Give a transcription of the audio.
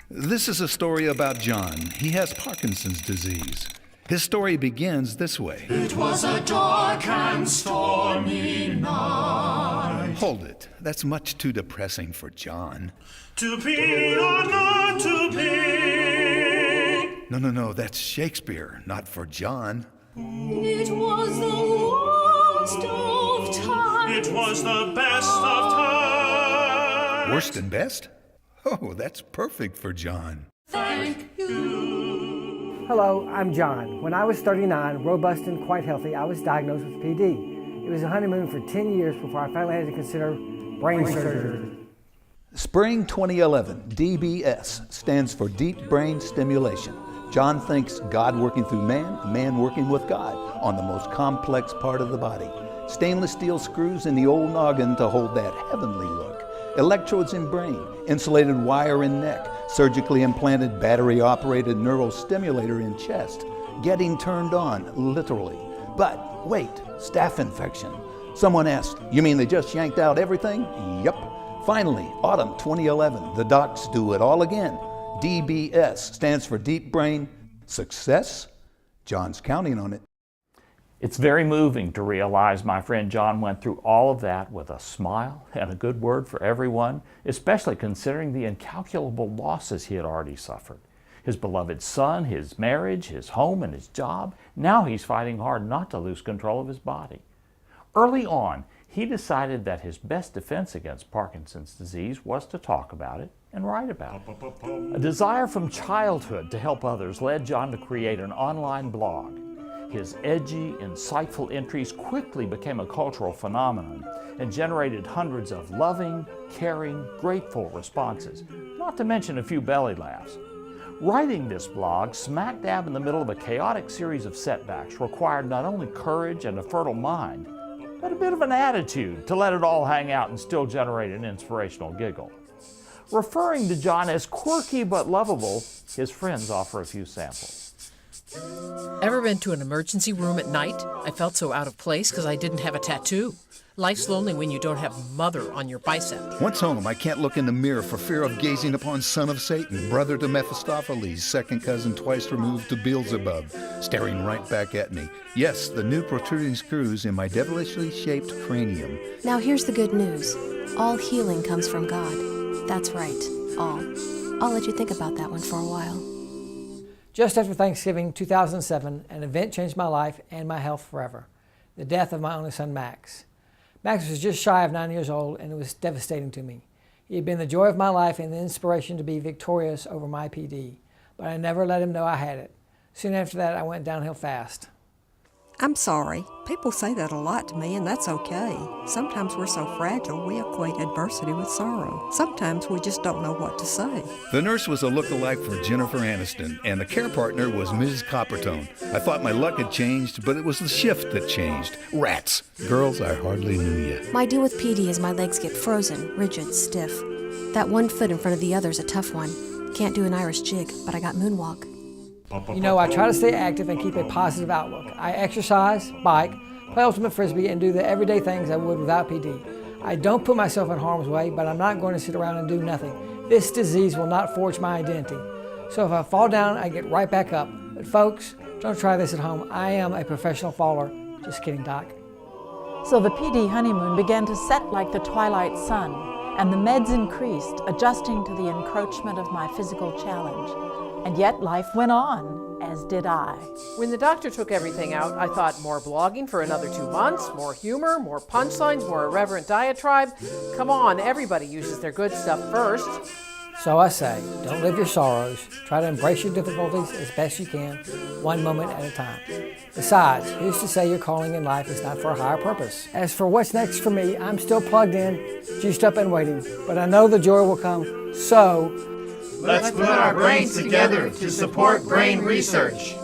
This is a story about John. He has Parkinson's disease. His story begins this way. It was a dark and stormy night. Hold it. That's much too depressing for John. To be or not to be. No. That's Shakespeare, not for John. It was the worst of times. It was the best of times. Worst and best? Oh, that's perfect for John. Thank you. Hello, I'm John. When I was 39, robust and quite healthy, I was diagnosed with PD. It was a honeymoon for 10 years before I finally had to consider brain surgery. Spring 2011, DBS, stands for Deep Brain Stimulation. John thinks God working through man, man working with God on the most complex part of the body. Stainless steel screws in the old noggin to hold that heavenly look. Electrodes in brain, insulated wire in neck, surgically implanted battery-operated neurostimulator in chest. Getting turned on, literally. But wait, staph infection. Someone asked, you mean they just yanked out everything? Yup. Finally, autumn 2011, the docs do it all again. DBS stands for Deep Brain Success. John's counting on it. It's very moving to realize my friend John went through all of that with a smile and a good word for everyone, especially considering the incalculable losses he had already suffered. His beloved son, his marriage, his home, and his job. Now he's fighting hard not to lose control of his body. Early on, he decided that his best defense against Parkinson's disease was to talk about it and write about it. A desire from childhood to help others led John to create an online blog. His edgy, insightful entries quickly became a cultural phenomenon and generated hundreds of loving, caring, grateful responses, not to mention a few belly laughs. Writing this blog smack dab in the middle of a chaotic series of setbacks required not only courage and a fertile mind, but a bit of an attitude to let it all hang out and still generate an inspirational giggle. Referring to John as quirky but lovable, his friends offer a few samples. Ever been to an emergency room at night? I felt so out of place because I didn't have a tattoo. Life's lonely when you don't have mother on your bicep. Once home, I can't look in the mirror for fear of gazing upon son of Satan, brother to Mephistopheles, second cousin twice removed to Beelzebub, staring right back at me. Yes, the new protruding screws in my devilishly shaped cranium. Now here's the good news. All healing comes from God. That's right, all. I'll let you think about that one for a while. Just after Thanksgiving 2007, an event changed my life and my health forever. The death of my only son, Max. Max was just shy of 9 years old, and it was devastating to me. He had been the joy of my life and the inspiration to be victorious over my PD, but I never let him know I had it. Soon after that, I went downhill fast. I'm sorry. People say that a lot to me, and that's okay. Sometimes we're so fragile, we equate adversity with sorrow. Sometimes we just don't know what to say. The nurse was a look-alike for Jennifer Aniston, and the care partner was Mrs. Coppertone. I thought my luck had changed, but it was the shift that changed. Rats. Girls, I hardly knew you. My deal with PD is my legs get frozen, rigid, stiff. That one foot in front of the other's a tough one. Can't do an Irish jig, but I got moonwalk. You know, I try to stay active and keep a positive outlook. I exercise, bike, play ultimate frisbee, and do the everyday things I would without PD. I don't put myself in harm's way, but I'm not going to sit around and do nothing. This disease will not forge my identity. So if I fall down, I get right back up. But folks, don't try this at home. I am a professional faller. Just kidding, Doc. So the PD honeymoon began to set like the twilight sun, and the meds increased, adjusting to the encroachment of my physical challenge. And yet life went on, as did I. When the doctor took everything out, I thought more blogging for another 2 months, more humor, more punchlines, more irreverent diatribe. Come on, everybody uses their good stuff first. So I say, don't live your sorrows. Try to embrace your difficulties as best you can, one moment at a time. Besides, who's to say your calling in life is not for a higher purpose? As for what's next for me, I'm still plugged in, juiced up and waiting, but I know the joy will come, so Let's put our brains together to support brain research.